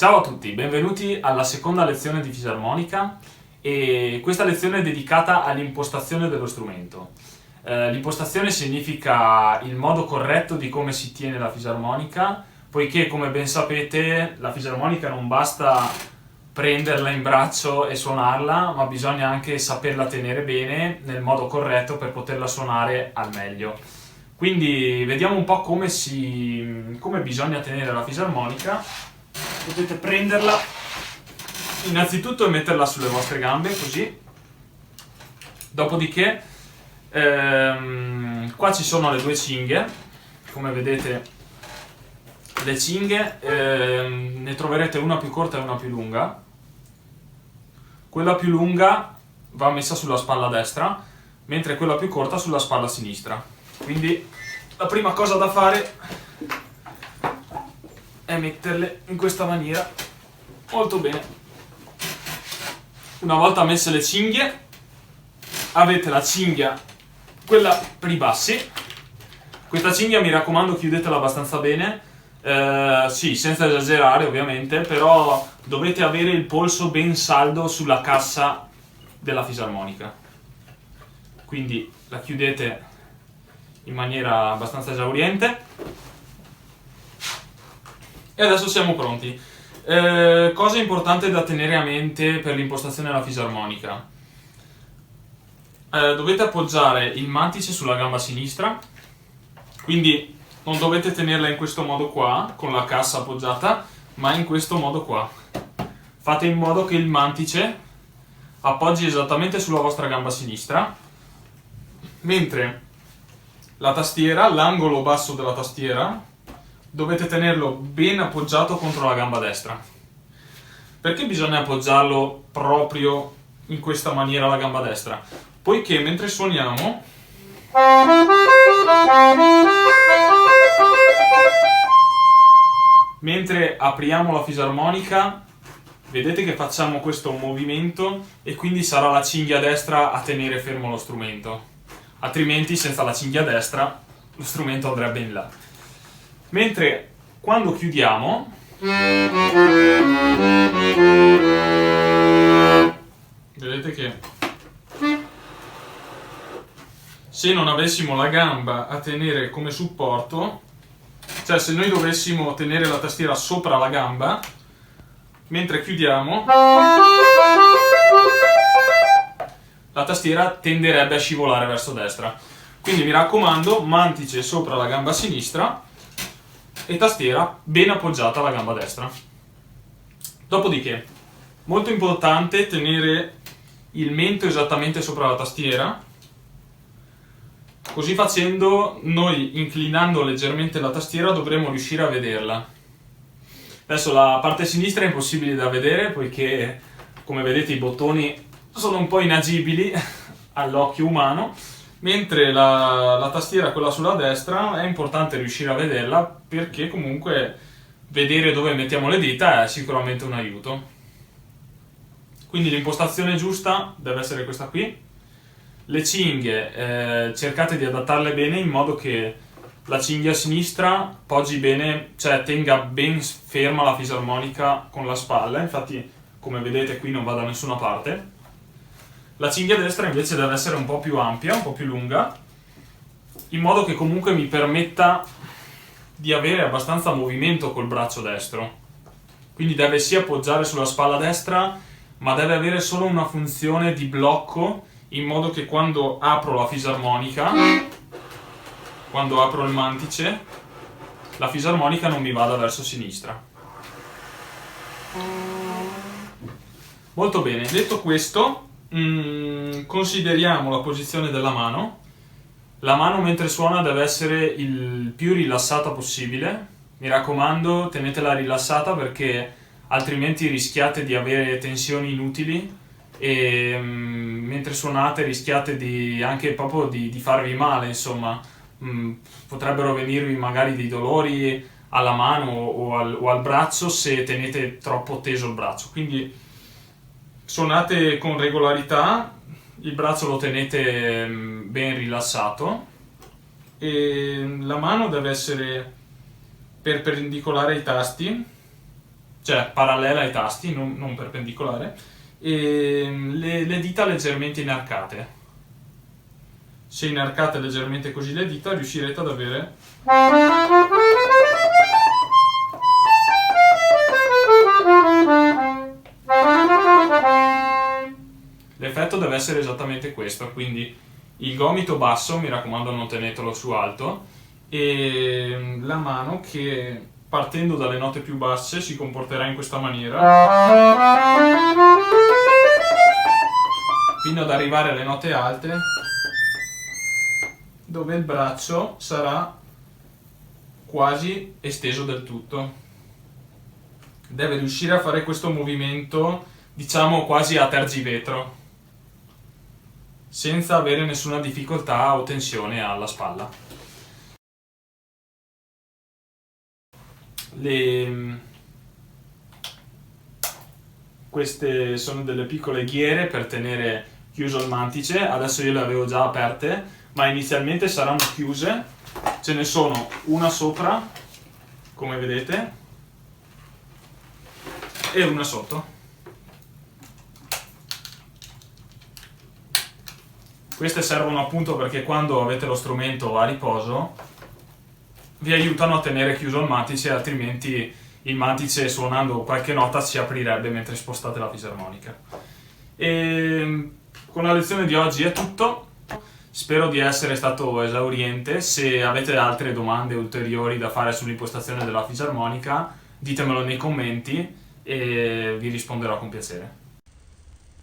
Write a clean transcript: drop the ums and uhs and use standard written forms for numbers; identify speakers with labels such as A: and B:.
A: Ciao a tutti, benvenuti alla seconda lezione di fisarmonica e questa lezione è dedicata all'impostazione dello strumento. L'impostazione significa il modo corretto di come si tiene la fisarmonica, poiché come ben sapete la fisarmonica non basta prenderla in braccio e suonarla, ma bisogna anche saperla tenere bene nel modo corretto per poterla suonare al meglio. Quindi vediamo un po' come bisogna tenere la fisarmonica. Potete prenderla innanzitutto e metterla sulle vostre gambe così, dopodiché qua ci sono le due cinghie, come vedete le cinghie ne troverete una più corta e una più lunga. Quella più lunga va messa sulla spalla destra, mentre quella più corta sulla spalla sinistra. Quindi la prima cosa da fare è metterle in questa maniera, molto bene. Una volta messe le cinghie, avete la cinghia, quella per i bassi. Questa cinghia, mi raccomando, chiudetela abbastanza bene, sì, senza esagerare ovviamente, però dovete avere il polso ben saldo sulla cassa della fisarmonica. Quindi la chiudete in maniera abbastanza esauriente. E adesso siamo pronti. Cosa importante da tenere a mente per l'impostazione della fisarmonica. Dovete appoggiare il mantice sulla gamba sinistra, quindi non dovete tenerla in questo modo qua, con la cassa appoggiata, ma in questo modo qua. Fate in modo che il mantice appoggi esattamente sulla vostra gamba sinistra, mentre la tastiera, l'angolo basso della tastiera, dovete tenerlo ben appoggiato contro la gamba destra. Perché bisogna appoggiarlo proprio in questa maniera la gamba destra? Poiché mentre suoniamo mentre apriamo la fisarmonica, vedete che facciamo questo movimento e quindi sarà la cinghia destra a tenere fermo lo strumento. Altrimenti, senza la cinghia destra, lo strumento andrebbe in là. Mentre quando chiudiamo, vedete che se non avessimo la gamba a tenere come supporto, cioè se noi dovessimo tenere la tastiera sopra la gamba, mentre chiudiamo, la tastiera tenderebbe a scivolare verso destra. Quindi mi raccomando, mantice sopra la gamba sinistra e tastiera ben appoggiata alla gamba destra. Dopodiché, molto importante tenere il mento esattamente sopra la tastiera. Così facendo, noi inclinando leggermente la tastiera dovremo riuscire a vederla. Adesso la parte sinistra è impossibile da vedere poiché, come vedete, i bottoni sono un po' inagibili all'occhio umano, mentre la tastiera, quella sulla destra, è importante riuscire a vederla perché comunque vedere dove mettiamo le dita è sicuramente un aiuto. Quindi l'impostazione giusta deve essere questa qui. Le cinghie cercate di adattarle bene in modo che la cinghia sinistra poggi bene, cioè tenga ben ferma la fisarmonica con la spalla, infatti come vedete qui non va da nessuna parte. La cinghia destra invece deve essere un po' più ampia, un po' più lunga, in modo che comunque mi permetta di avere abbastanza movimento col braccio destro. Quindi deve sia appoggiare sulla spalla destra, ma deve avere solo una funzione di blocco, in modo che quando apro la fisarmonica, quando apro il mantice, la fisarmonica non mi vada verso sinistra. Molto bene, detto questo, consideriamo la posizione della mano. La mano mentre suona deve essere il più rilassata possibile. Mi raccomando, tenetela rilassata perché altrimenti rischiate di avere tensioni inutili e mentre suonate rischiate anche proprio di farvi male, insomma. Potrebbero venirvi magari dei dolori alla mano o al braccio se tenete troppo teso il braccio. Quindi suonate con regolarità, il braccio lo tenete ben rilassato e la mano deve essere perpendicolare ai tasti cioè parallela ai tasti, non perpendicolare, e le dita leggermente inarcate. Se inarcate leggermente così le dita riuscirete ad avere l'effetto deve essere esattamente questo, quindi il gomito basso, mi raccomando non tenetelo su alto, e la mano che partendo dalle note più basse si comporterà in questa maniera fino ad arrivare alle note alte, dove il braccio sarà quasi esteso del tutto. Deve riuscire a fare questo movimento, diciamo quasi a tergivetro, senza avere nessuna difficoltà o tensione alla spalla. Queste sono delle piccole ghiere per tenere chiuso il mantice, adesso io le avevo già aperte, ma inizialmente saranno chiuse. Ce ne sono una sopra, come vedete, e una sotto. Queste servono appunto perché quando avete lo strumento a riposo vi aiutano a tenere chiuso il mantice, altrimenti il mantice suonando qualche nota si aprirebbe mentre spostate la fisarmonica. E con la lezione di oggi è tutto. Spero di essere stato esauriente. Se avete altre domande ulteriori da fare sull'impostazione della fisarmonica, ditemelo nei commenti e vi risponderò con piacere.